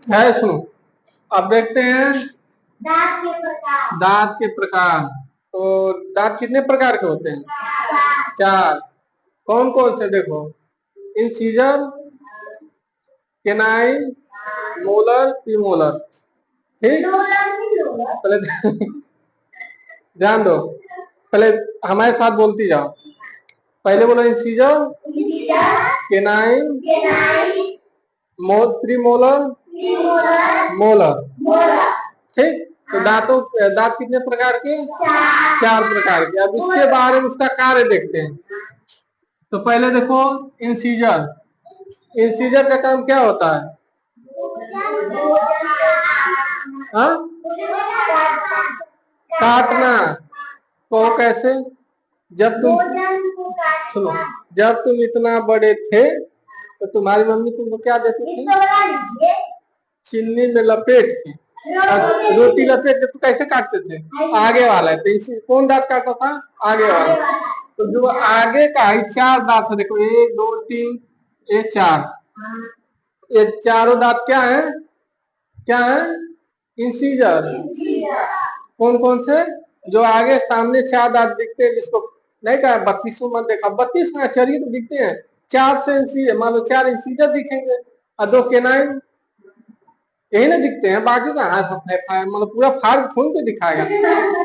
है सुनो। अब देखते हैं दांत के प्रकार। तो दांत कितने प्रकार के होते हैं? चार। कौन कौन से? देखो, इंसीजर, केनाइन, मोलर, प्रीमोलर। ठीक, पहले ध्यान दो, पहले हमारे साथ बोलती जाओ। पहले बोलो इंसीजर, केनाइन, प्रीमोलर, मोलर। ठीक, तो दांत कितने प्रकार के? चार प्रकार के। अब इसके बारे में उसका कार्य देखते हैं। तो पहले देखो इंसीजर। इंसीजर का काम क्या होता है? हाँ, काटना। तो कैसे? जब तुम सुनो, जब तुम इतना बड़े थे तो तुम्हारी मम्मी तुमको क्या देती थी? चिन्नी में लपेट के, रोटी लपेट के। तो कैसे काटते थे? आगे वाला। तो इसी कौन दांत काटता था? आगे वाला। तो जो आगे का है, चार दांत है। देखो, एक, दो, तीन, ये चार। ये चारों दांत क्या है? क्या है? इंसीजर। कौन कौन से? जो आगे सामने चार दांत दिखते हैं, जिसको नहीं कहा 32 मत देखा, 32 का चरिए तो दिखते हैं। चार से इंसीजर, मान लो चार इंसीजर दिखेंगे और दो केनाइन, यही ना दिखते हैं। बाकी का मतलब पूरा फाड़ थोड़ी पे दिखाएगा।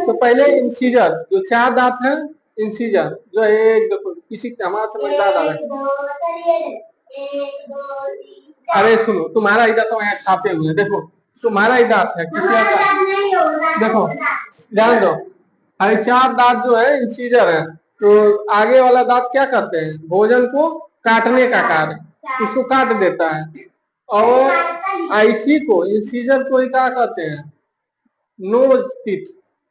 तो पहले इंसीजर, जो चार दांत है, इंसीजर जो एक, देखो किसी हमारा समझदार दादा। अरे सुनो, तुम्हारा ही दांत तो यहाँ छापे हुए हैं। देखो, तुम्हारा ही दांत है, किसी का देखो, ध्यान दो। अरे चार दांत जो है इंसीजर है। तो आगे वाला दांत क्या करते हैं? भोजन को काटने का कार्य, उसको काट देता है। और आईसी को, इंसीजर को ही क्या कहते हैं? नोज टीथ,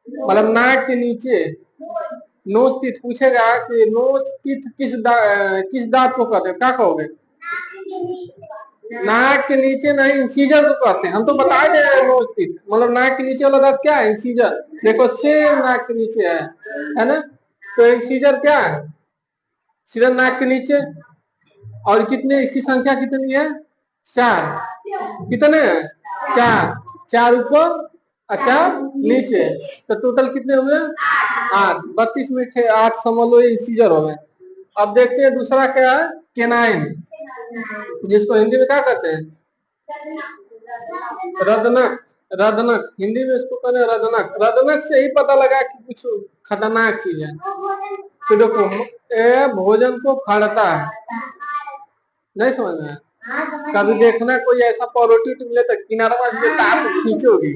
मतलब नाक के नीचे। नोज टीथ पूछेगा कि नोज टीथ किस दांत को कहते हैं? क्या कहोगे? नाक के नीचे नहीं, इंसीजर को कहते हैं। हम तो बता दे रहे हैं नोज टीथ, मतलब नाक के नीचे वाला दांत क्या है? इंसीजर। देखो, सेम नाक के नीचे है ना? तो इंसीजर क्या है? सीधा नाक के नीचे। और कितने, इसकी संख्या कितनी है? चार। कितने हैं? चार। चार ऊपर और चार नीचे, तो टोटल कितने हुए? 8। 32 में 8 समझ लो, इंसीजर हो गए। अब देखते हैं दूसरा क्या है? केनाइन, जिसको हिंदी में क्या कहते हैं? रदनक। रदनक, हिंदी में इसको कहते हैं रदनक। रदनक से ही पता लगा कि कुछ खतरनाक चीज है। तो देखो, भोजन को फाड़ता है। नहीं समझ में? कभी देखना कोई ऐसा परोटी मिले तो किनारा से ताप खींचोगी,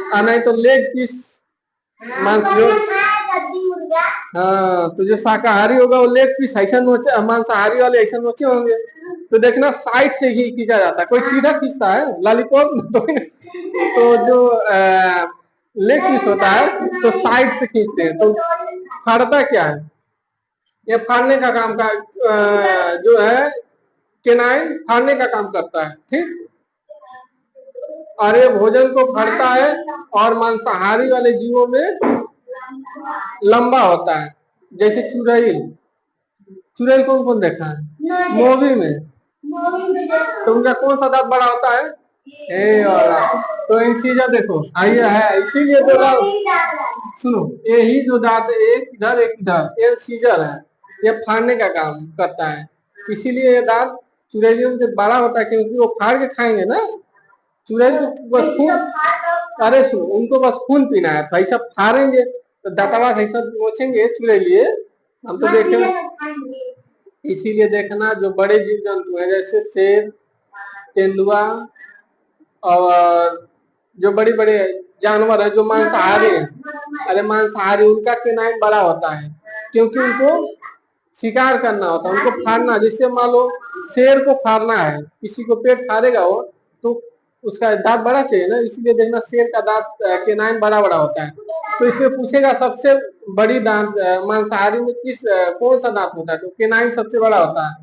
और नहीं तो लेग पीस मांस जो, हाँ, तो जो शाकाहारी होगा वो लेग पीस ऐसा नोचे, मांसाहारी वाले ऐसा नोचे होंगे। तो देखना साइड से ही खींचा जाता है, कोई सीधा खींचता है लॉलीपॉप तो जो लेग पीस होता है तो साइड से खींचते हैं। तो फाड़ता क्या है? ये फाड़ने का काम का जो है केनाइन, फाड़ने का काम करता है। ठीक, और ये भोजन को फाड़ता है। और मांसाहारी वाले जीवों में लंबा होता है, जैसे चुड़ैल। चुड़ैल कौन कौन देखा है? मूवी में। तो उनका कौन सा दांत बड़ा होता है? ए वाला। तो इंसीजर देखो आइए है, इसीलिए दो दांत। सुनो, यही जो दांत, एक इधर एक इधर, ये इंसीजर है। ये फाड़ने का काम करता है, इसीलिए ये दांत चुड़ैलियों से बड़ा होता है, क्योंकि वो फाड़ के खाएंगे ना। चुड़ैल को बस खून, अरे सुनो, उनको बस खून पीना है, तो ऐसा फाड़ेंगे तो दांतवा ऐसा नोचेंगे चुड़ैलिए, हम तो देखेंगे। इसीलिए देखना, जो बड़े जीव जंतु हैं जैसे शेर, तेंदुआ, और जो बड़ी बड़े जानवर है जो मांसाहारी है, अरे मांसाहारी, उनका केनाइन बड़ा होता है, क्योंकि उनको शिकार करना होता है, उनको फाड़ना। जिससे मान लो शेर को फाड़ना है, किसी को पेट फाड़ेगा वो, तो उसका दांत बड़ा चाहिए ना, इसलिए देखना शेर का दांत केनाइन बड़ा बड़ा होता है। तो इसमें पूछेगा सबसे बड़ी दांत मांसाहारी में कौन सा दांत होता है? तो केनाइन सबसे बड़ा होता है।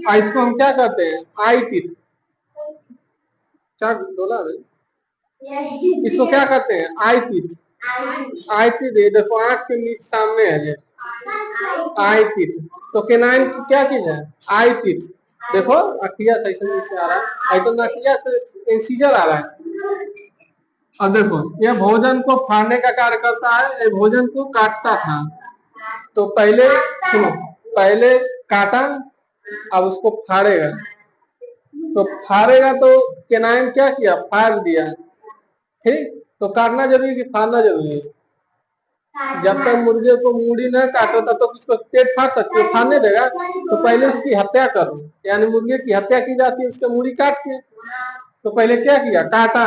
और इसको हम क्या कहते हैं? आई टीथ। क्या बोला भाई? इसको क्या कहते हैं? आई टीथ। आई टीथ, देखो आंख के नीचे सामने है ये आई टीथ। तो केनाइन की क्या चीज है? आई टीथ। देखो अखिया सेक्शन से आ रहा है, तो नखिया से इंसीजर आ रहा है। अब देखो ये भोजन को फाड़ने का कार्य करता है, ये भोजन को काटता था। तो पहले सुनो, पहले काटा, अब उसको फाड़ेगा। तो फाड़ेगा तो केनाइन क्या किया, फाड़ दिया। ठीक, तो काटना जरूरी है कि फाड़ना जरूरी है? जब तक मुर्गे को मूड़ी न काटो तब तक उसको पेट फाड़ सकते हो, फाड़ने देगा? तो पहले उसकी हत्या करो, यानी मुर्गे की हत्या की जाती है उसका मूड़ी काट के। तो पहले क्या किया, काटा,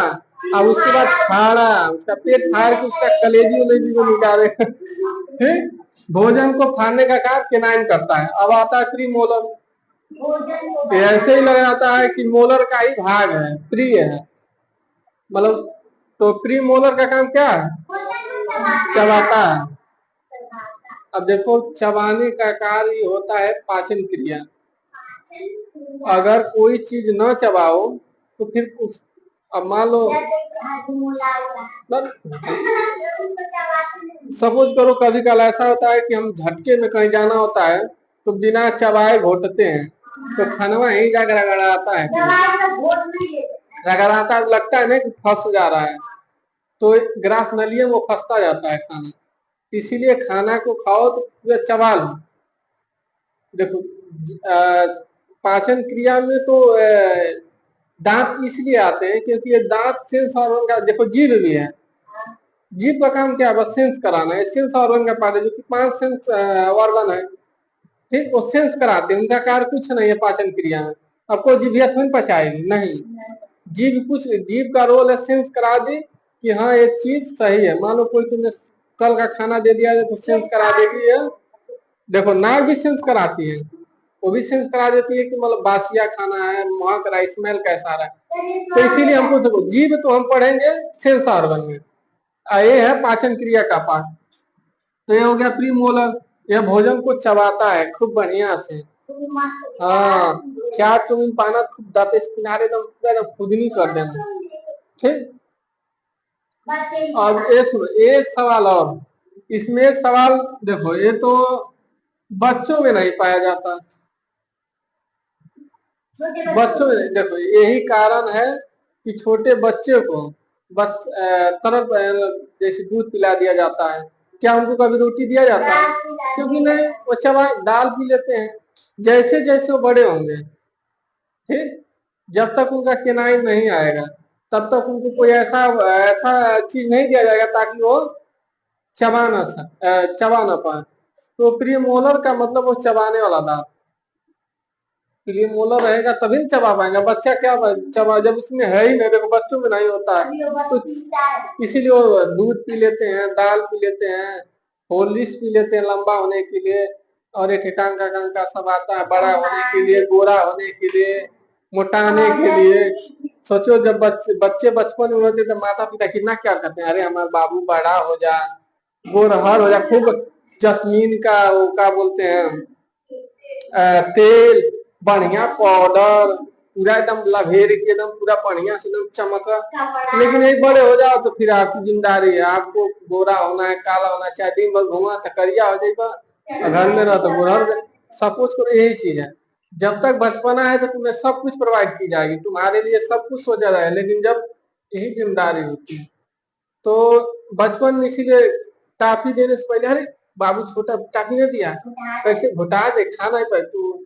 अब उसके बाद फाड़ा, उसका पेट फाड़ के उसका कलेजी उलेजी को निकाले। ठीक, भोजन को फाड़ने का कार्य केनाइन करता है। अब आता है प्रीमोलर। ऐसे ही लग जाता है कि मोलर का ही भाग है, प्री है मतलब। तो प्रीमोलर का काम क्या है, चबाता है। अब देखो चबाने का कार्य होता है पाचन क्रिया। अगर कोई चीज न चबाओ तो फिर उस, अब मान लो सपोज करो कभी कल ऐसा होता है कि हम झटके में कहीं जाना होता है तो बिना चबाए घोटते हैं, तो खानवा ही जाकर रगड़ाता है, रगड़ाता लगता है ना कि फंस जा रहा है, तो ग्राफ नलिये में वो फंसता जाता है खाना। इसीलिए खाना को खाओ तो पूरा चबा लो। देखो पाचन क्रिया में तो दांत इसलिए आते हैं क्योंकि ये दांत सेंस ऑर्गन का, देखो जीभ भी है, जीभ का काम क्या है, बस सेंस कराना है। सेंस ऑर्गन का पार्ट है, जो कि 5 सेंस ऑर्गन है। ठीक, वो सेंस कराते हैं, उनका कार्य कुछ नहीं है पाचन क्रिया में। अब कोई जीभिया थोड़ी पचाएगी, नहीं। जीभ कुछ, जीभ का रोल है सेंस करा दी कि हाँ ये चीज सही है। मान लो कोई तुमने कल का खाना दे दिया है तो सेंस करा देगी है। देखो नाक भी सेंस कराती है, वो भी सेंस करा देती है कि मतलब बासिया खाना है, महक रहा है, स्मेल कैसा रहा है। तो इसीलिए हमको देखो जीभ तो हम पढ़ेंगे सेंस ऑर्गन में, ये है पाचन क्रिया का पार्ट। तो ये हो गया प्रीमोलर, यह भोजन को चबाता है खूब बढ़िया से। हाँ, चार चुमिन पाना खूब दांत से किनारे एकदम पूरा एकदम खुदनी कर देना। ठीक, अब ये सुनो एक सवाल और, इसमें एक सवाल देखो, ये तो बच्चों में नहीं पाया जाता, बच्चों में देखो यही कारण है कि छोटे बच्चे को बस तरफ जैसे दूध पिला दिया जाता है। क्या उनको कभी रोटी दिया जाता है? क्योंकि नहीं, वो चबा दाल पी लेते हैं। जैसे जैसे वो बड़े होंगे, ठीक, जब तक उनका केनाइन नहीं आएगा तब तक उनको कोई ऐसा ऐसा चीज नहीं दिया जाएगा ताकि वो चबा ना पाए। तो प्रीमोलर का मतलब वो चबाने वाला दांत, प्रीमोलर रहेगा तभी न चबा पाएंगे। बच्चा क्या चबा, जब उसमें है ही नहीं, देखो बच्चों में नहीं होता है, तो इसीलिए वो दूध पी लेते हैं, दाल पी लेते हैं, हॉर्लिक्स पी लेते हैं लंबा होने के लिए, और एक कांका कांका सब आता है बड़ा होने के लिए, गोरा होने के लिए, मोटाने के लिए। सोचो जब बच्चे बचपन में होते तो माता पिता कितना क्या करते हैं, अरे हमारा बाबू बड़ा हो जा, गोरहर हो जा, खूब जस्मीन का वो क्या बोलते हैं तेल, बढ़िया पाउडर, पूरा एकदम लभेर के एकदम पूरा बढ़िया से एकदम चमका। लेकिन एक बड़े हो जाओ तो फिर आपकी जिम्मेदारी है, आपको गोरा होना है, काला होना है, चाहे दिन भर घुमा तो करिया हो जाएगा, घर में रहो तो गोरा हो जाए। सब कुछ को यही चीज है, जब तक बचपना है तो तुम्हें सब कुछ प्रोवाइड की जाएगी, तुम्हारे लिए सब कुछ सोचा जाए, लेकिन जब यही जिम्मेदारी होती है तो बचपन में इसीलिए टाफी देने से पहले, अरे बाबू छोटा टाफी नहीं दिया, कैसे घुटा दे, खा नहीं पाए तू।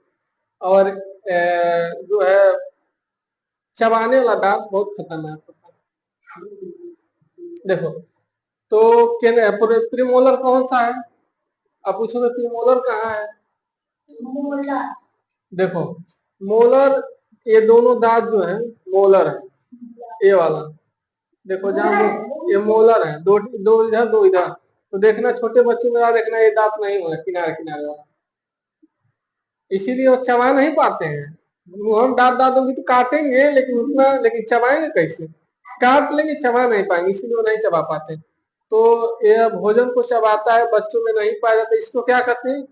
और जो है चबाने वाला दांत बहुत खतरनाक होता है। देखो तो प्रीमोलर कौन सा है, आप पूछोगे प्रीमोलर कहाँ है? मोलर, देखो मोलर, ये दोनों दांत जो है मोलर है, ये वाला देखो जहाँ ये मोलर है, दो दो इधर दो इधर। तो देखना छोटे बच्चों में देखना ये दांत नहीं होगा किनारे किनारे वाला, इसीलिए वो चबा नहीं पाते हैं। हम दांत दांत होगी तो काटेंगे लेकिन उतना, लेकिन चबाएंगे कैसे, काट लेंगे चबा नहीं पाएंगे, इसीलिए वो नहीं चबा पाते। तो ये भोजन को चबाता है, बच्चों में नहीं पाया जाता, इसको क्या कहते हैं,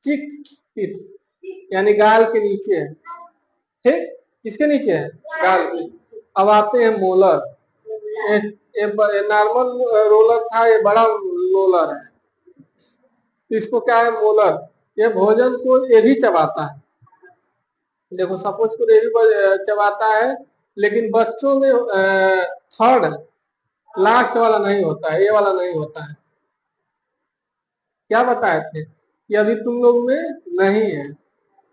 चिक टीथ, यानी गाल के नीचे है। ठीक, किसके नीचे है, गाल के। अब आते हैं मोलर, ये नॉर्मल रोलर था, ये बड़ा रोलर है, इसको क्या है मोलर, ये भोजन को ये भी चबाता है, देखो सपोज को ये भी चबाता है, लेकिन बच्चों में थर्ड लास्ट वाला नहीं होता है, ये वाला नहीं होता है। क्या बताए थे कि अभी तुम लोग में नहीं है।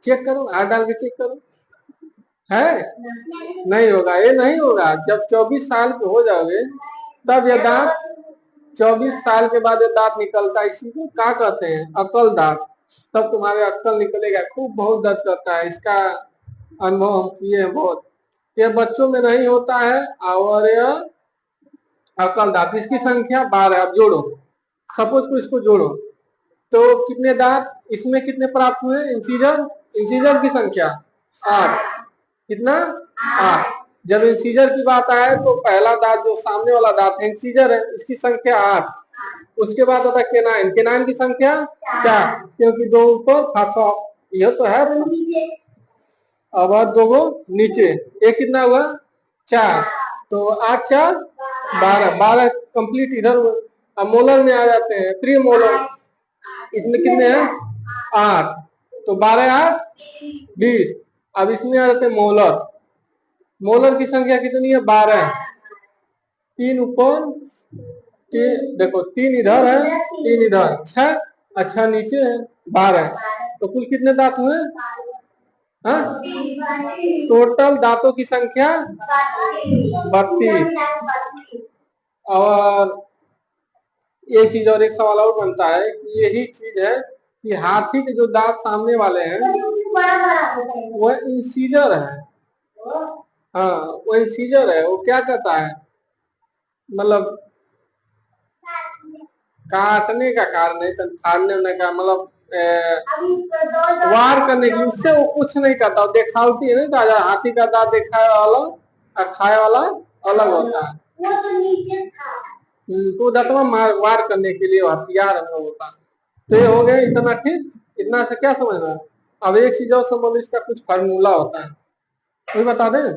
चेक करो, हाथ डाल के चेक करो, है नहीं होगा, ये नहीं होगा। जब 24 साल के हो जाओगे तब ये दांत, 24 साल के बाद ये दांत निकलता है, इसी को क्या कहते हैं, अकल दांत। तब तुम्हारे अक्कल निकलेगा, खूब बहुत दर्द करता है, इसका अनुभव हम किए हैं बहुत। ये बच्चों में नहीं होता है। और यह अकल दांत, इसकी संख्या 12। अब जोड़ो, सपोज को इसको जोड़ो तो कितने दांत इसमें कितने प्राप्त हुए, इंसीजर, इंसीजर की संख्या 8। कितना, 8। जब इंसीजर की बात आए तो पहला दांत जो सामने वाला दांत इंसीजर है, इसकी संख्या 8। उसके बाद होता है केनाइन, केनाइन की संख्या 4, क्योंकि दो ऊपर फांसा, यह तो है। अब दो नीचे, एक कितना हुआ, 4। तो 8 4 12, 12 कंप्लीट इधर हुए। अब मोलर में आ जाते हैं, प्री मोलर, इसमें कितने हैं, 8। तो 12 8 20। अब इसमें आ जाते हैं मोलर, मोलर की संख्या कितनी है, 12। 3 ऊपर, देखो 3 इधर है, 3 इधर, 6। अच्छा नीचे है 12। तो कुल कितने दांत हुए, टोटल दांतों की संख्या 32। और एक चीज और, एक सवाल और बनता है कि यही चीज है कि हाथी के जो दांत सामने वाले हैं वो इंसीजर है। हाँ वो इंसीजर है, वो क्या कहता है, मतलब काटने का कारण नहीं, तो फाड़ने का मतलब वार करने की, उससे वो कुछ नहीं करता। देखावटी है ना, हाथी का दांत दिखाए वाला और खाए वाला अलग होता है। तो दांतवा वार करने के लिए हथियार हम लोग होता है। तो ये हो गया इतना, ठीक। इतना से क्या समझना। अब एक चीज और समझ, इसका कुछ फार्मूला होता है, वही बता दें।